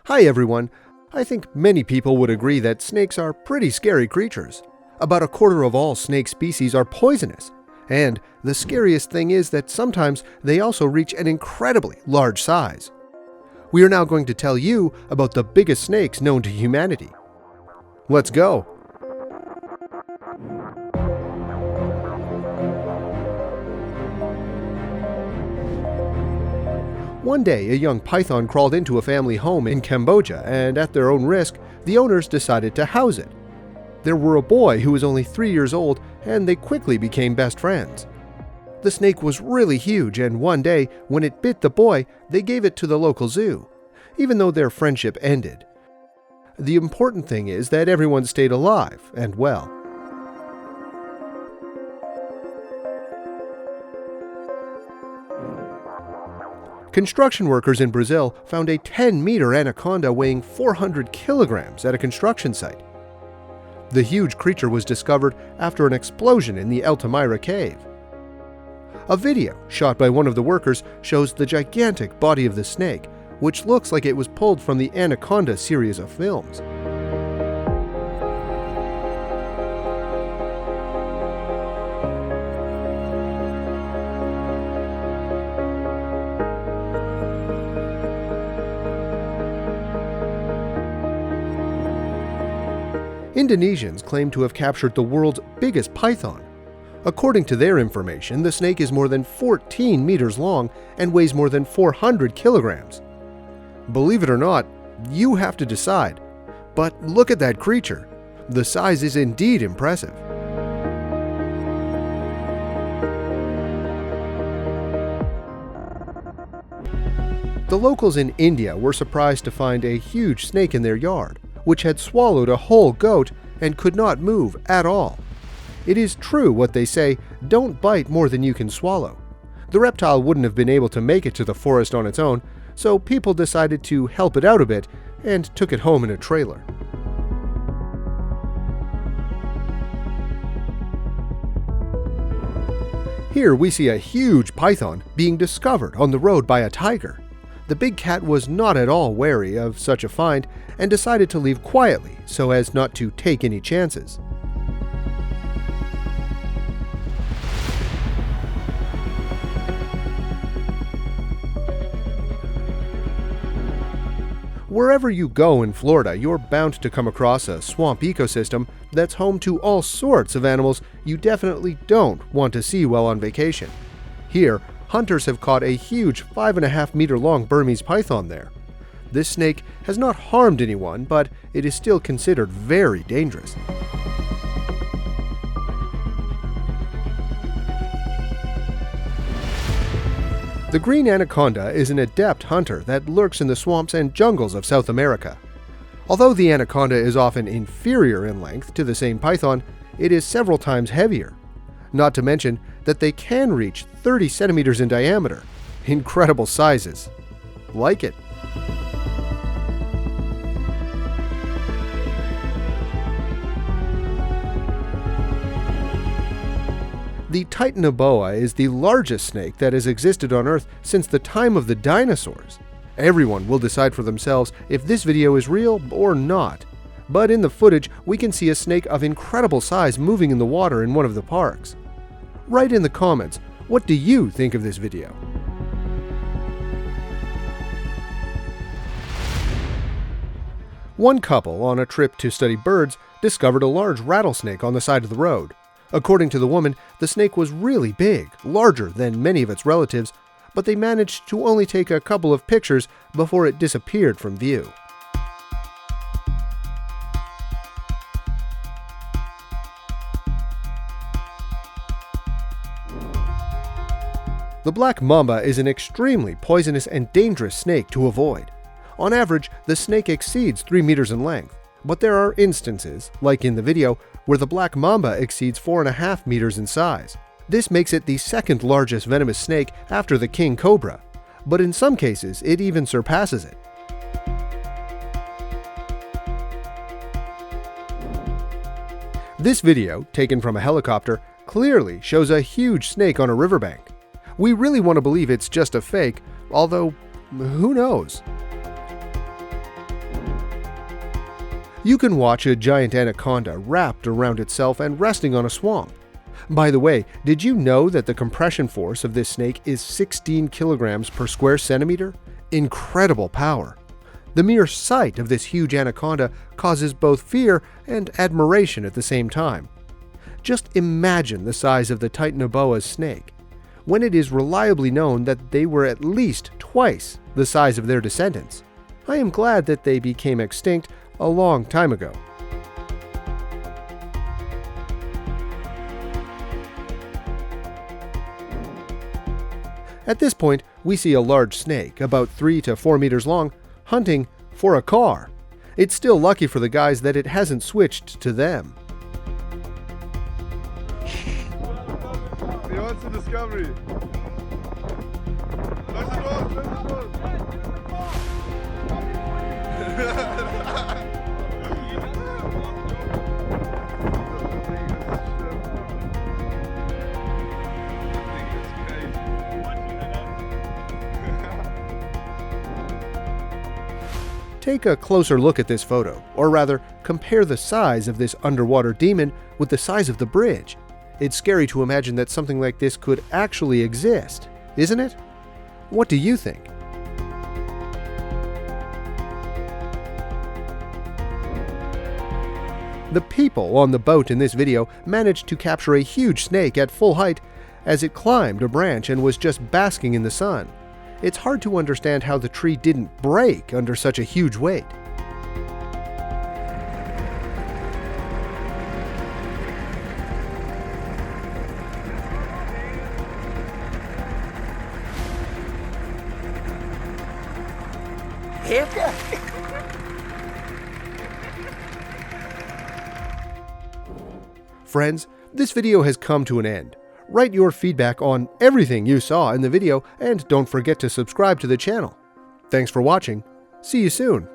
Hi everyone! I think many people would agree that snakes are pretty scary creatures. About a quarter of all snake species are poisonous. And the scariest thing is that sometimes they also reach an incredibly large size. We are now going to tell you about the biggest snakes known to humanity. Let's go! One day, a young python crawled into a family home in Kamboja, and at their own risk, the owners decided to house it. There were a boy who was only 3 years old, and they quickly became best friends. The snake was really huge, and one day, when it bit the boy, they gave it to the local zoo, even though their friendship ended. The important thing is that everyone stayed alive and well. Construction workers in Brazil found a 10-meter anaconda weighing 400 kilograms at a construction site. The huge creature was discovered after an explosion in the Altamira cave. A video shot by one of the workers shows the gigantic body of the snake, which looks like it was pulled from the Anaconda series of films. Indonesians claim to have captured the world's biggest python. According to their information, the snake is more than 14 meters long and weighs more than 400 kilograms. Believe it or not, you have to decide. But look at that creature. The size is indeed impressive. The locals in India were surprised to find a huge snake in their yard, which had swallowed a whole goat and could not move at all. It is true what they say, don't bite more than you can swallow. The reptile wouldn't have been able to make it to the forest on its own, so people decided to help it out a bit and took it home in a trailer. Here we see a huge python being discovered on the road by a tiger. The big cat was not at all wary of such a find and decided to leave quietly so as not to take any chances. Wherever you go in Florida, you're bound to come across a swamp ecosystem that's home to all sorts of animals you definitely don't want to see while on vacation. Here, hunters have caught a huge 5.5-meter long Burmese python there. This snake has not harmed anyone, but it is still considered very dangerous. The green anaconda is an adept hunter that lurks in the swamps and jungles of South America. Although the anaconda is often inferior in length to the same python, it is several times heavier. Not to mention that they can reach 30 centimeters in diameter. Incredible sizes. Like it. The TITANOBOA is the largest snake that has existed on Earth since the time of the dinosaurs. Everyone will decide for themselves if this video is real or not. But in the footage, we can see a snake of incredible size moving in the water in one of the parks. Write in the comments, what do you think of this video? One couple on a trip to study birds discovered a large rattlesnake on the side of the road. According to the woman, the snake was really big, larger than many of its relatives, but they managed to only take a couple of pictures before it disappeared from view. The black mamba is an extremely poisonous and dangerous snake to avoid. On average, the snake exceeds 3 meters in length, but there are instances, like in the video, where the black mamba exceeds 4.5 meters in size. This makes it the second largest venomous snake after the king cobra, but in some cases it even surpasses it. This video, taken from a helicopter, clearly shows a huge snake on a riverbank. We really want to believe it's just a fake, although who knows? You can watch a giant anaconda wrapped around itself and resting on a swamp. By the way, did you know that the compression force of this snake is 16 kilograms per square centimeter? Incredible power! The mere sight of this huge anaconda causes both fear and admiration at the same time. Just imagine the size of the TITANOBOA's snake, when it is reliably known that they were at least twice the size of their descendants. I am glad that they became extinct a long time ago. At this point, we see a large snake, about 3 to 4 meters long, hunting for a car. It's still lucky for the guys that it hasn't switched to them. He wants a discovery. Close the door, close the door. Take a closer look at this photo, or rather, compare the size of this underwater demon with the size of the bridge. It's scary to imagine that something like this could actually exist, isn't it? What do you think? The people on the boat in this video managed to capture a huge snake at full height as it climbed a branch and was just basking in the sun. It's hard to understand how the tree didn't break under such a huge weight. Friends, this video has come to an end. Write your feedback on everything you saw in the video and don't forget to subscribe to the channel. Thanks for watching. See you soon.